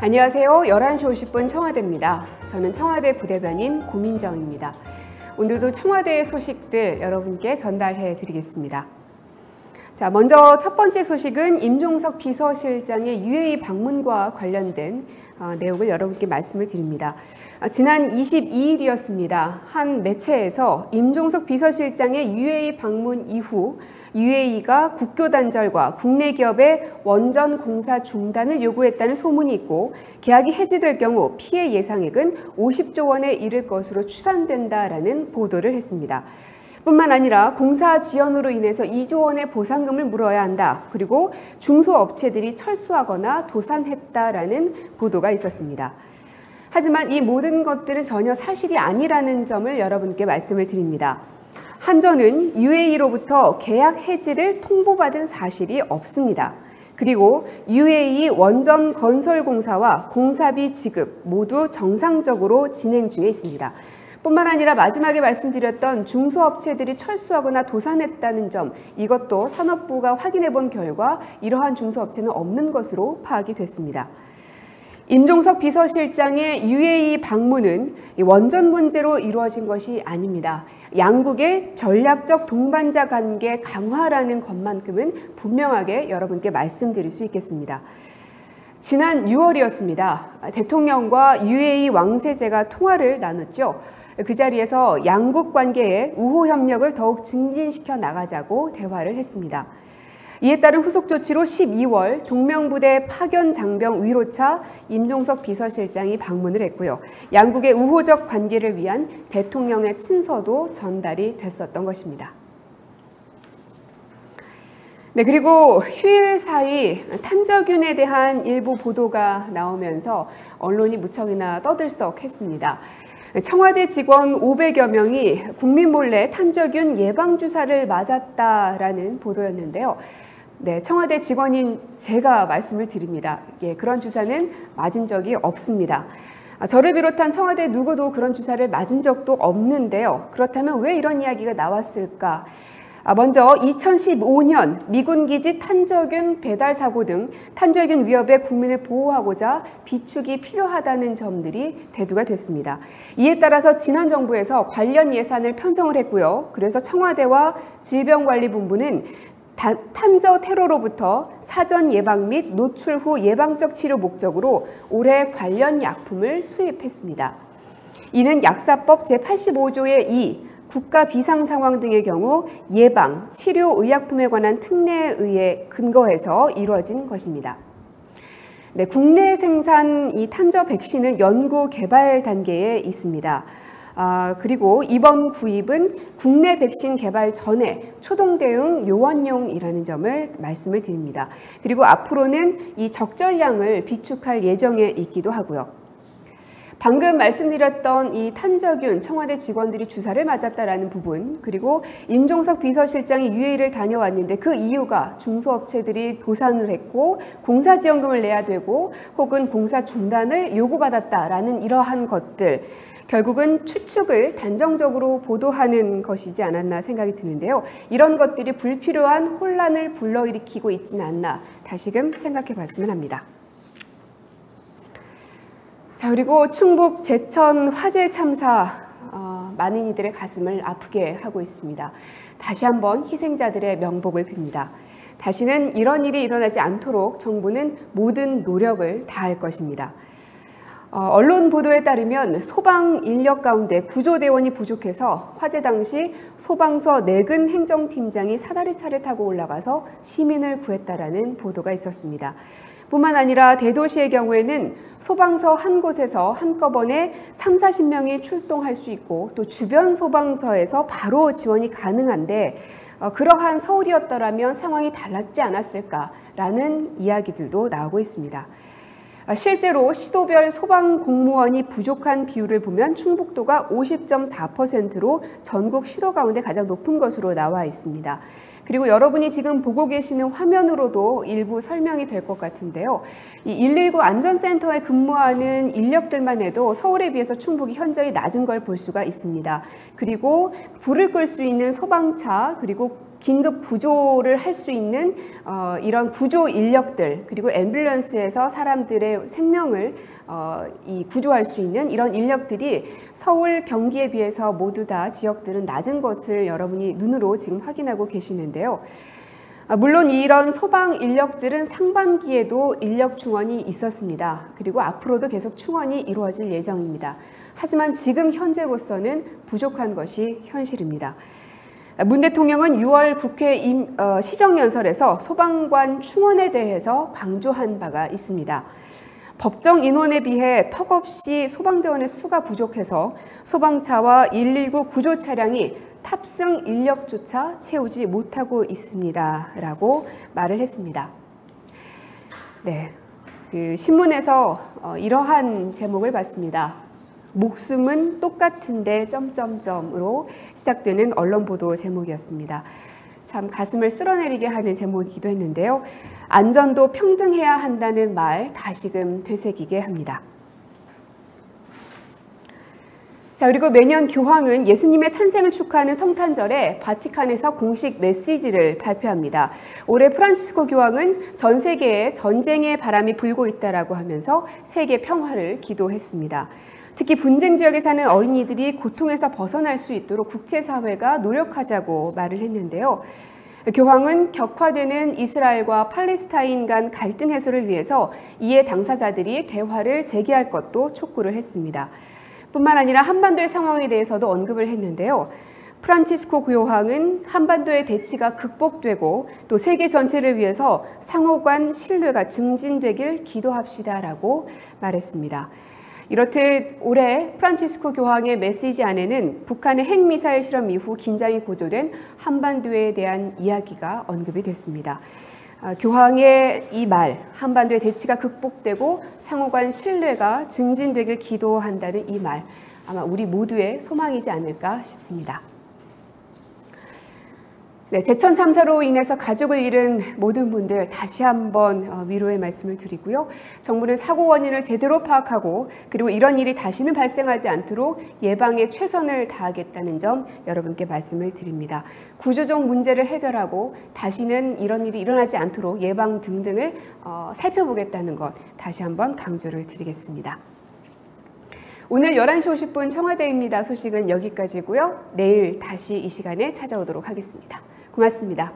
안녕하세요. 11시 50분 청와대입니다. 저는 청와대 부대변인 고민정입니다. 오늘도 청와대의 소식들 여러분께 전달해 드리겠습니다. 자, 먼저 첫 번째 소식은 임종석 비서실장의 UAE 방문과 관련된 내용을 여러분께 말씀을 드립니다. 지난 22일이었습니다. 한 매체에서 임종석 비서실장의 UAE 방문 이후 UAE가 국교 단절과 국내 기업의 원전 공사 중단을 요구했다는 소문이 있고 계약이 해지될 경우 피해 예상액은 50조 원에 이를 것으로 추산된다라는 보도를 했습니다. 뿐만 아니라 공사 지연으로 인해서 2조 원의 보상금을 물어야 한다. 그리고 중소업체들이 철수하거나 도산했다라는 보도가 있었습니다. 하지만 이 모든 것들은 전혀 사실이 아니라는 점을 여러분께 말씀을 드립니다. 한전은 UAE로부터 계약 해지를 통보받은 사실이 없습니다. 그리고 UAE 원전 건설 공사와 공사비 지급 모두 정상적으로 진행 중에 있습니다. 뿐만 아니라 마지막에 말씀드렸던 중소업체들이 철수하거나 도산했다는 점, 이것도 산업부가 확인해 본 결과 이러한 중소업체는 없는 것으로 파악이 됐습니다. 임종석 비서실장의 UAE 방문은 원전 문제로 이루어진 것이 아닙니다. 양국의 전략적 동반자 관계 강화라는 것만큼은 분명하게 여러분께 말씀드릴 수 있겠습니다. 지난 6월이었습니다. 대통령과 UAE 왕세제가 통화를 나눴죠. 그 자리에서 양국 관계의 우호 협력을 더욱 증진시켜 나가자고 대화를 했습니다. 이에 따른 후속 조치로 12월 동명부대 파견 장병 위로차 임종석 비서실장이 방문을 했고요. 양국의 우호적 관계를 위한 대통령의 친서도 전달이 됐었던 것입니다. 네, 그리고 휴일 사이 탄저균에 대한 일부 보도가 나오면서 언론이 무척이나 떠들썩했습니다. 청와대 직원 500여 명이 국민 몰래 탄저균 예방주사를 맞았다라는 보도였는데요. 네, 청와대 직원인 제가 말씀을 드립니다. 예, 그런 주사는 맞은 적이 없습니다. 저를 비롯한 청와대 누구도 그런 주사를 맞은 적도 없는데요. 그렇다면 왜 이런 이야기가 나왔을까? 먼저 2015년 미군 기지 탄저균 배달 사고 등 탄저균 위협에 국민을 보호하고자 비축이 필요하다는 점들이 대두가 됐습니다. 이에 따라서 지난 정부에서 관련 예산을 편성을 했고요. 그래서 청와대와 질병관리본부는 탄저 테러로부터 사전 예방 및 노출 후 예방적 치료 목적으로 올해 관련 약품을 수입했습니다. 이는 약사법 제85조의 2 국가 비상 상황 등의 경우 예방, 치료 의약품에 관한 특례에 의해 근거해서 이루어진 것입니다. 네, 국내 생산 이 탄저 백신은 연구 개발 단계에 있습니다. 그리고 이번 구입은 국내 백신 개발 전에 초동 대응 요원용이라는 점을 말씀을 드립니다. 그리고 앞으로는 이 적절량을 비축할 예정에 있기도 하고요. 방금 말씀드렸던 이 탄저균 청와대 직원들이 주사를 맞았다라는 부분, 그리고 임종석 비서실장이 UAE를 다녀왔는데 그 이유가 중소업체들이 도산을 했고 공사지원금을 내야 되고 혹은 공사 중단을 요구받았다라는 이러한 것들, 결국은 추측을 단정적으로 보도하는 것이지 않았나 생각이 드는데요. 이런 것들이 불필요한 혼란을 불러일으키고 있지는 않나 다시금 생각해 봤으면 합니다. 자, 그리고 충북 제천 화재 참사 많은 이들의 가슴을 아프게 하고 있습니다. 다시 한번 희생자들의 명복을 빕니다. 다시는 이런 일이 일어나지 않도록 정부는 모든 노력을 다할 것입니다. 언론 보도에 따르면 소방 인력 가운데 구조대원이 부족해서 화재 당시 소방서 내근 행정팀장이 사다리차를 타고 올라가서 시민을 구했다라는 보도가 있었습니다. 뿐만 아니라 대도시의 경우에는 소방서 한 곳에서 한꺼번에 30-40명이 출동할 수 있고 또 주변 소방서에서 바로 지원이 가능한데 그러한 서울이었더라면 상황이 달랐지 않았을까라는 이야기들도 나오고 있습니다. 실제로 시도별 소방 공무원이 부족한 비율을 보면 충북도가 50.4%로 전국 시도 가운데 가장 높은 것으로 나와 있습니다. 그리고 여러분이 지금 보고 계시는 화면으로도 일부 설명이 될 것 같은데요. 이 119 안전센터에 근무하는 인력들만 해도 서울에 비해서 충북이 현저히 낮은 걸 볼 수가 있습니다. 그리고 불을 끌 수 있는 소방차, 그리고 긴급 구조를 할 수 있는 이런 구조 인력들, 그리고 앰뷸런스에서 사람들의 생명을 구조할 수 있는 이런 인력들이 서울, 경기에 비해서 모두 다 지역들은 낮은 것을 여러분이 눈으로 지금 확인하고 계시는데요. 물론 이런 소방 인력들은 상반기에도 인력 충원이 있었습니다. 그리고 앞으로도 계속 충원이 이루어질 예정입니다. 하지만 지금 현재로서는 부족한 것이 현실입니다. 문 대통령은 6월 국회 시정연설에서 소방관 충원에 대해서 강조한 바가 있습니다. 법정 인원에 비해 턱없이 소방대원의 수가 부족해서 소방차와 119 구조 차량이 탑승 인력조차 채우지 못하고 있습니다. 라고 말을 했습니다. 네, 신문에서 이러한 제목을 봤습니다. 목숨은 똑같은데 점점점으로 시작되는 언론 보도 제목이었습니다. 참 가슴을 쓸어내리게 하는 제목이기도 했는데요. 안전도 평등해야 한다는 말 다시금 되새기게 합니다. 자, 그리고 매년 교황은 예수님의 탄생을 축하하는 성탄절에 바티칸에서 공식 메시지를 발표합니다. 올해 프란치스코 교황은 전 세계에 전쟁의 바람이 불고 있다라고 하면서 세계 평화를 기도했습니다. 특히 분쟁 지역에 사는 어린이들이 고통에서 벗어날 수 있도록 국제사회가 노력하자고 말을 했는데요. 교황은 격화되는 이스라엘과 팔레스타인 간 갈등 해소를 위해서 이에 당사자들이 대화를 재개할 것도 촉구를 했습니다. 뿐만 아니라 한반도의 상황에 대해서도 언급을 했는데요. 프란치스코 교황은 한반도의 대치가 극복되고 또 세계 전체를 위해서 상호 간 신뢰가 증진되길 기도합시다라고 말했습니다. 이렇듯 올해 프란치스코 교황의 메시지 안에는 북한의 핵미사일 실험 이후 긴장이 고조된 한반도에 대한 이야기가 언급이 됐습니다. 교황의 이 말, 한반도의 대치가 극복되고 상호 간 신뢰가 증진되길 기도한다는 이 말, 아마 우리 모두의 소망이지 않을까 싶습니다. 네, 제천 참사로 인해서 가족을 잃은 모든 분들 다시 한번 위로의 말씀을 드리고요. 정부는 사고 원인을 제대로 파악하고 그리고 이런 일이 다시는 발생하지 않도록 예방에 최선을 다하겠다는 점 여러분께 말씀을 드립니다. 구조적 문제를 해결하고 다시는 이런 일이 일어나지 않도록 예방 등등을 살펴보겠다는 것 다시 한번 강조를 드리겠습니다. 오늘 11시 50분 청와대입니다. 소식은 여기까지고요. 내일 다시 이 시간에 찾아오도록 하겠습니다. 고맙습니다.